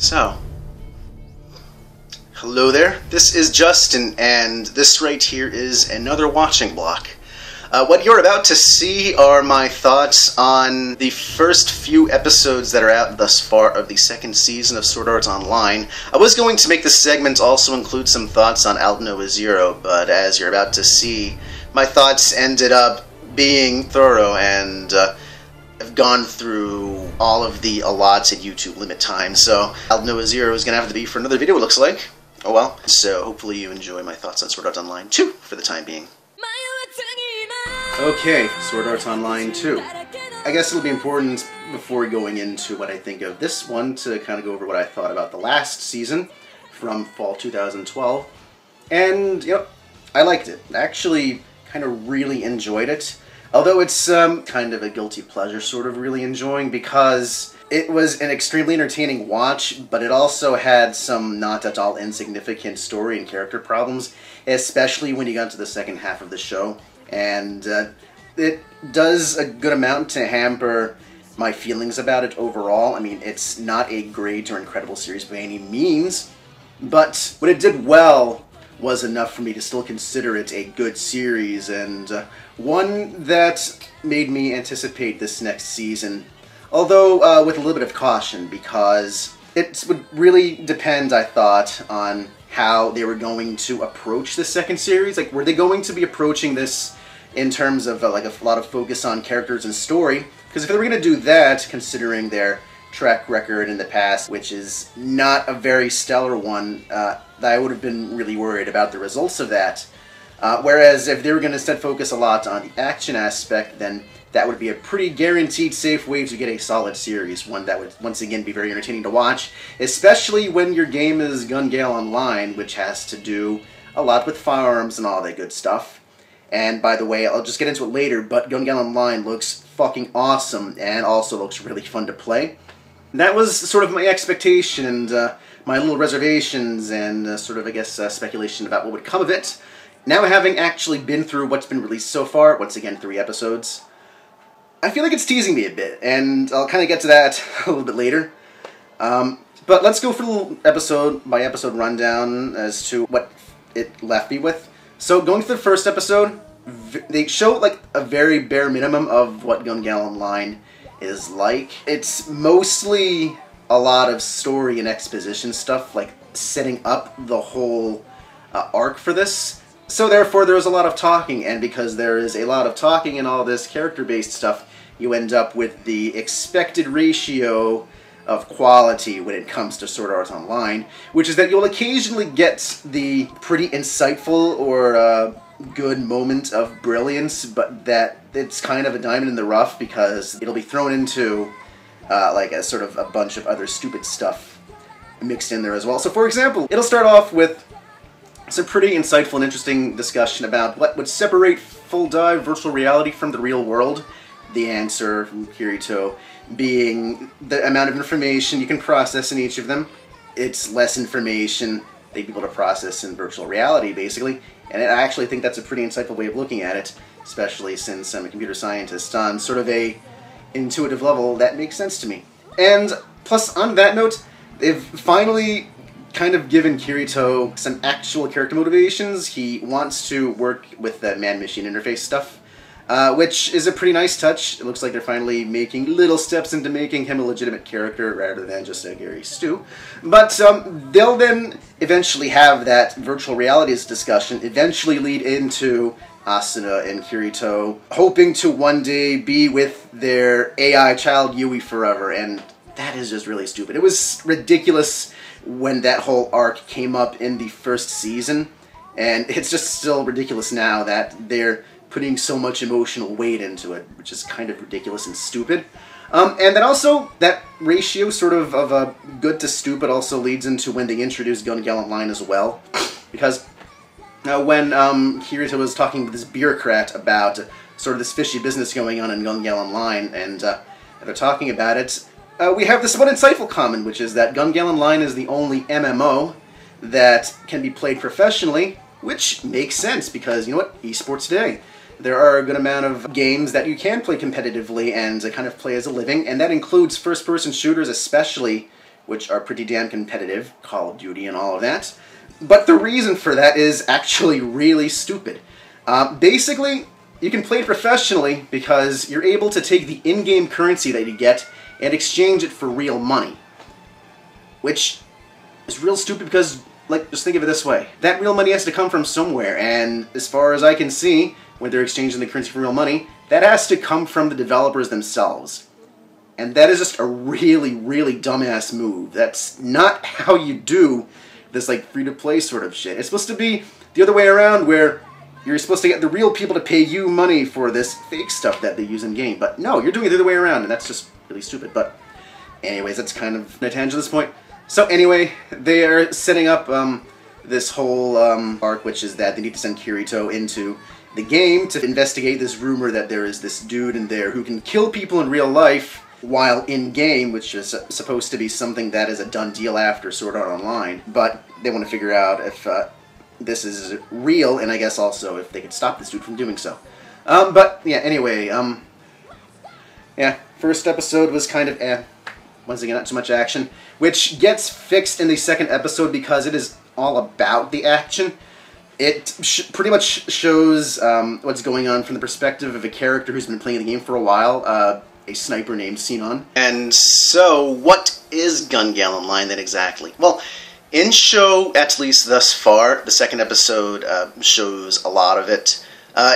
So, hello there, this is Justin, and this right here is another watching block. What you're about to see are my thoughts on the first few episodes that are out thus far of the second season of Sword Art Online. I was going to make this segment also include some thoughts on Aldnoah.Zero, but as you're about to see, my thoughts ended up being thorough and I've gone through all of the allotted YouTube limit time, so Aldnoah.Zero is going to have to be for another video, it looks like. Oh well. So hopefully you enjoy my thoughts on Sword Art Online 2 for the time being. Okay, Sword Art Online 2. I guess it'll be important before going into what I think of this one to kind of go over what I thought about the last season from fall 2012. And, you know, I liked it. I actually kind of really enjoyed it. Although it's kind of a guilty pleasure sort of really enjoying because it was an extremely entertaining watch, but it also had some not at all insignificant story and character problems, especially when you got to the second half of the show. And it does a good amount to hamper my feelings about it overall. I mean, it's not a great or incredible series by any means, but what it did well was enough for me to still consider it a good series, and one that made me anticipate this next season, although with a little bit of caution, because it would really depend, I thought, on how they were going to approach the second series. Like, were they going to be approaching this in terms of like a lot of focus on characters and story? Because if they were going to do that, considering their track record in the past, which is not a very stellar one, I would have been really worried about the results of that. Whereas if they were going to instead focus a lot on the action aspect, then that would be a pretty guaranteed safe way to get a solid series, one that would once again be very entertaining to watch, especially when your game is Gun Gale Online, which has to do a lot with firearms and all that good stuff. And by the way, I'll just get into it later, but Gun Gale Online looks fucking awesome and also looks really fun to play. That was sort of my expectation and my little reservations and sort of, I guess, speculation about what would come of it. Now having actually been through what's been released so far, once again 3 episodes, I feel like it's teasing me a bit, and I'll kind of get to that a little bit later. But let's go for a little episode by episode rundown as to what it left me with. So going through the first episode, they show like a very bare minimum of what Gun Gale Online is like. It's mostly a lot of story and exposition stuff, like setting up the whole arc for this. So therefore there is a lot of talking, and because there is a lot of talking and all this character-based stuff, you end up with the expected ratio of quality when it comes to Sword Art Online, which is that you'll occasionally get the pretty insightful or good moment of brilliance, but that it's kind of a diamond in the rough because it'll be thrown into like a sort of a bunch of other stupid stuff mixed in there as well. So for example, it'll start off with some pretty insightful and interesting discussion about what would separate full dive virtual reality from the real world. The answer from Kirito being the amount of information you can process in each of them. It's less information they'd be able to process in virtual reality, basically. And I actually think that's a pretty insightful way of looking at it, especially since I'm a computer scientist. On sort of a intuitive level, that makes sense to me. And plus, on that note, they've finally kind of given Kirito some actual character motivations. He wants to work with the man-machine interface stuff, which is a pretty nice touch. It looks like they're finally making little steps into making him a legitimate character rather than just a Gary Stu. But they'll then eventually have that virtual realities discussion, eventually lead into Asuna and Kirito hoping to one day be with their AI child Yui forever, and that is just really stupid. It was ridiculous when that whole arc came up in the first season, and it's just still ridiculous now that they're putting so much emotional weight into it, which is kind of ridiculous and stupid. And then also, that ratio sort of a good to stupid also leads into when they introduce Gun Gale Online as well. Because when Kirito was talking with this bureaucrat about sort of this fishy business going on in Gun Gale Online, and they're talking about it, we have this one insightful comment, which is that Gun Gale Online is the only MMO that can be played professionally, which makes sense because, you know what, esports today. There are a good amount of games that you can play competitively and kind of play as a living, and that includes first-person shooters, especially which are pretty damn competitive, Call of Duty and all of that. But the reason for that is actually really stupid. Basically, you can play professionally because you're able to take the in-game currency that you get and exchange it for real money. Which is real stupid because, like, just think of it this way. That real money has to come from somewhere, and as far as I can see, when they're exchanging the currency for real money, that has to come from the developers themselves. And that is just a really, really dumbass move. That's not how you do this, like, free-to-play sort of shit. It's supposed to be the other way around, where you're supposed to get the real people to pay you money for this fake stuff that they use in-game. But no, you're doing it the other way around, and that's just really stupid. But anyways, that's kind of a tangent at this point. So anyway, they are setting up this whole arc, which is that they need to send Kirito into the game to investigate this rumor that there is this dude in there who can kill people in real life while in-game, which is supposed to be something that is a done deal after Sword Art Online. But they want to figure out if this is real, and I guess also if they could stop this dude from doing so. But yeah, anyway, yeah, first episode was kind of once again, not too much action, which gets fixed in the second episode because it is all about the action. It pretty much shows what's going on from the perspective of a character who's been playing the game for a while, a sniper named Sinon. And so, what is Gun Gale Online then exactly? Well, in show, at least thus far, the second episode shows a lot of it,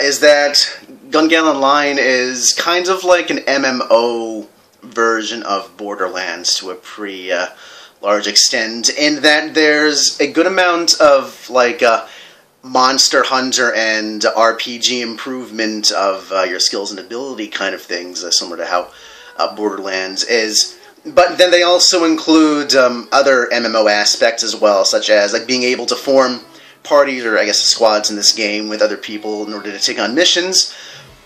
is that Gun Gale Online is kind of like an MMO version of Borderlands to a pretty large extent, in that there's a good amount of, like, Monster Hunter and RPG improvement of your skills and ability kind of things, similar to how Borderlands is. But then they also include other MMO aspects as well, such as like being able to form parties, or I guess squads in this game, with other people in order to take on missions,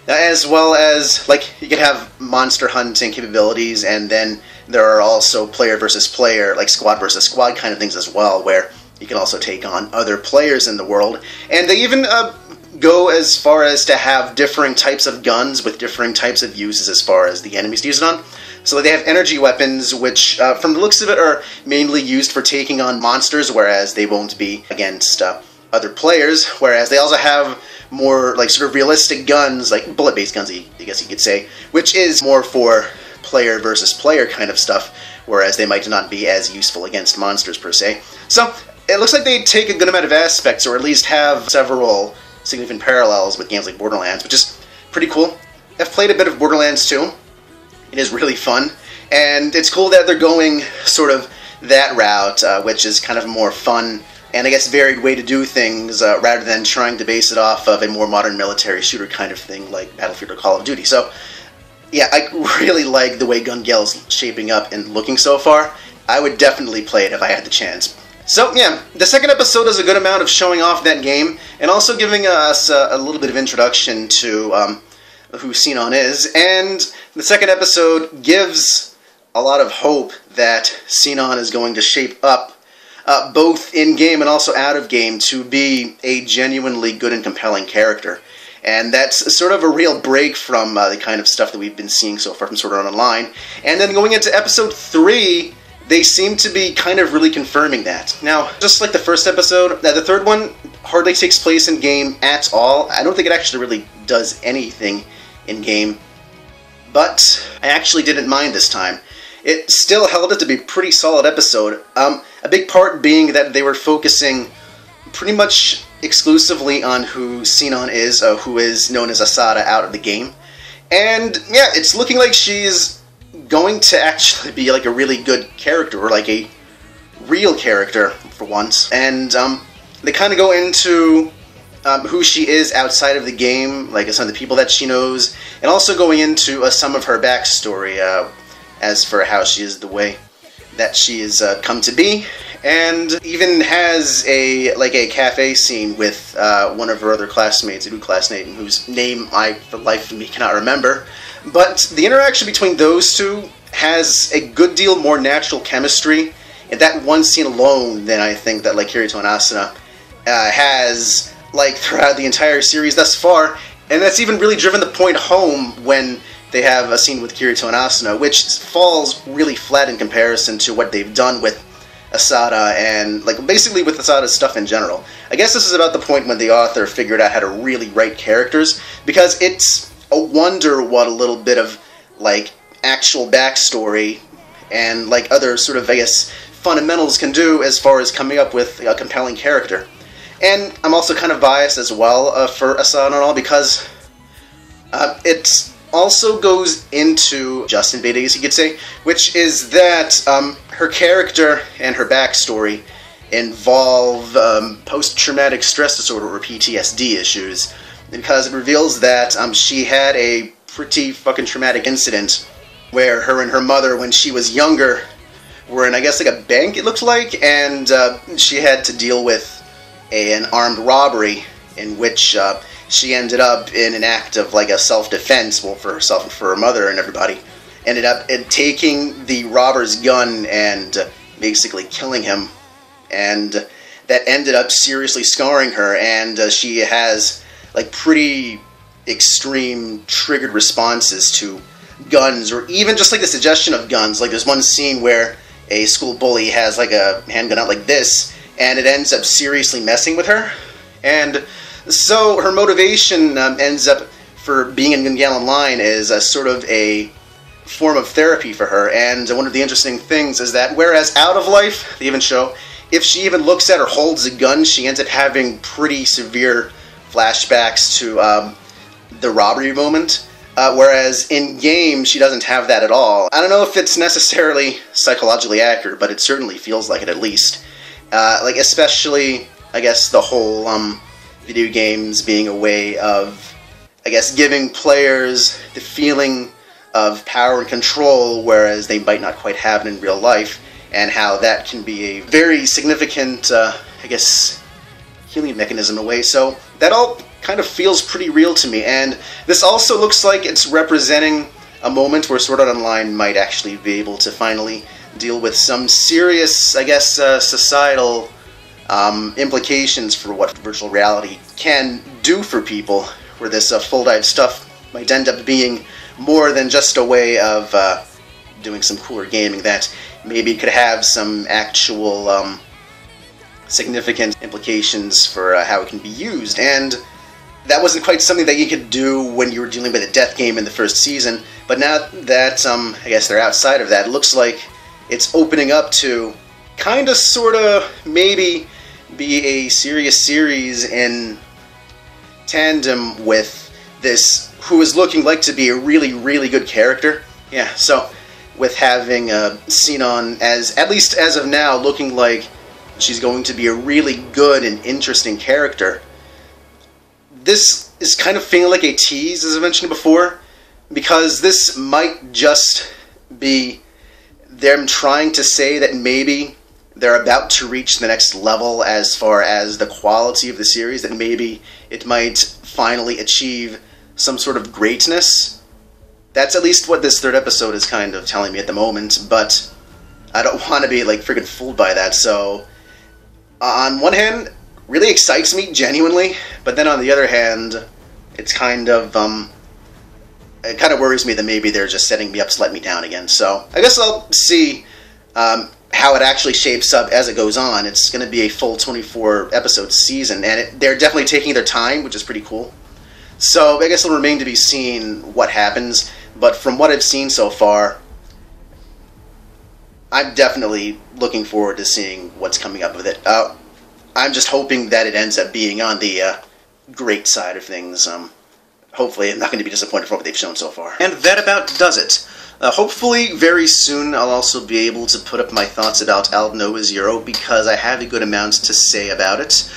as well as, like, you can have monster hunting capabilities, and then there are also player versus player, like squad versus squad kind of things as well, where you can also take on other players in the world. And they even go as far as to have differing types of guns with differing types of uses as far as the enemies to use it on. So they have energy weapons, which, from the looks of it, are mainly used for taking on monsters, whereas they won't be against other players. Whereas they also have more, like, sort of realistic guns, like bullet-based guns, I guess you could say, which is more for player versus player kind of stuff, whereas they might not be as useful against monsters, per se. So it looks like they take a good amount of aspects, or at least have several significant parallels with games like Borderlands, which is pretty cool. I've played a bit of Borderlands too. It is really fun, and it's cool that they're going sort of that route, which is kind of a more fun and, I guess, varied way to do things, rather than trying to base it off of a more modern military shooter kind of thing like Battlefield or Call of Duty. So yeah, I really like the way Gun Gale's shaping up and looking so far. I would definitely play it if I had the chance. So yeah, the second episode does a good amount of showing off that game, and also giving us a little bit of introduction to who Sinon is, and the second episode gives a lot of hope that Sinon is going to shape up, both in-game and also out-of-game, to be a genuinely good and compelling character. And that's sort of a real break from the kind of stuff that we've been seeing so far from Sword Art Online. And then going into episode 3, they seem to be kind of really confirming that. Now, just like the first episode, the third one hardly takes place in-game at all. I don't think it actually really does anything in-game, but I actually didn't mind this time. It still held up to be a pretty solid episode, a big part being that they were focusing pretty much exclusively on who Sinon is, who is known as Asada out of the game. And yeah, it's looking like she's going to actually be like a really good character, or like a real character for once. And they kind of go into who she is outside of the game, like some of the people that she knows, and also going into some of her backstory as for how she is the way that she has come to be, and even has a cafe scene with one of her other classmates, a new classmate whose name I, for the life of me, cannot remember. But the interaction between those two has a good deal more natural chemistry in that one scene alone than I think that like Kirito and Asuna has throughout the entire series thus far. And that's even really driven the point home when they have a scene with Kirito and Asuna, which falls really flat in comparison to what they've done with Asada and, like, basically with Asada's stuff in general. I guess this is about the point when the author figured out how to really write characters, because it's a wonder what a little bit of, like, actual backstory and, like, other sort of, I guess, fundamentals can do as far as coming up with a compelling character. And I'm also kind of biased as well for Asada and all, because it also goes into Justin Bait, I guess you could say, which is that her character and her backstory involve post-traumatic stress disorder, or PTSD issues, because it reveals that she had a pretty fucking traumatic incident where her and her mother, when she was younger, were in, I guess, like a bank, it looked like, and she had to deal with an armed robbery in which she ended up in an act of, like, a self-defense, well, for herself and for her mother and everybody. Ended up taking the robber's gun and basically killing him, and that ended up seriously scarring her, and she has, like, pretty extreme triggered responses to guns, or even just, like, the suggestion of guns. Like, there's one scene where a school bully has, like, a handgun out like this, and it ends up seriously messing with her. And so her motivation ends up for being in Gun Gale Online is a sort of a form of therapy for her. And one of the interesting things is that whereas out of life, they even show, if she even looks at or holds a gun, she ends up having pretty severe flashbacks to the robbery moment. Whereas in-game, she doesn't have that at all. I don't know if it's necessarily psychologically accurate, but it certainly feels like it at least. Like, especially, I guess, the whole video games being a way of, I guess, giving players the feeling of power and control, whereas they might not quite have it in real life, and how that can be a very significant, I guess, healing mechanism in a way. So that all kind of feels pretty real to me, and this also looks like it's representing a moment where Sword Art Online might actually be able to finally deal with some serious, I guess, societal implications for what virtual reality can do for people, where this full dive stuff might end up being more than just a way of doing some cooler gaming, that maybe could have some actual significant implications for how it can be used. And that wasn't quite something that you could do when you were dealing with a death game in the first season, but now that I guess they're outside of that, it looks like it's opening up to kind of, sort of, maybe be a serious series in tandem with this, who is looking like to be a really, really good character. Yeah, so with having Sinon, as, at least as of now, looking like she's going to be a really good and interesting character, this is kind of feeling like a tease, as I mentioned before, because this might just be them trying to say that maybe they're about to reach the next level as far as the quality of the series, that maybe it might finally achieve some sort of greatness. That's at least what this third episode is kind of telling me at the moment, but I don't want to be, like, freaking fooled by that. So on one hand, really excites me, genuinely, but then on the other hand, it's kind of, it kind of worries me that maybe they're just setting me up to let me down again. So I guess I'll see how it actually shapes up as it goes on. It's going to be a full 24-episode season, and they're definitely taking their time, which is pretty cool. So I guess it'll remain to be seen what happens, but from what I've seen so far, I'm definitely looking forward to seeing what's coming up with it. I'm just hoping that it ends up being on the great side of things. Hopefully I'm not going to be disappointed from what they've shown so far. And that about does it. Hopefully very soon I'll also be able to put up my thoughts about Aldnoah.Zero, because I have a good amount to say about it.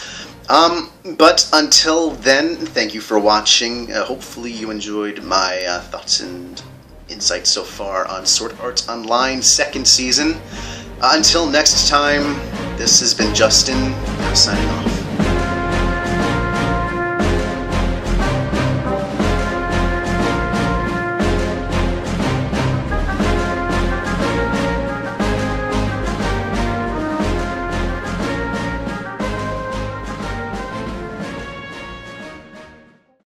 But until then, thank you for watching. Hopefully you enjoyed my thoughts and insights so far on Sword Art Online 2nd Season. Until next time, this has been Justin, signing off.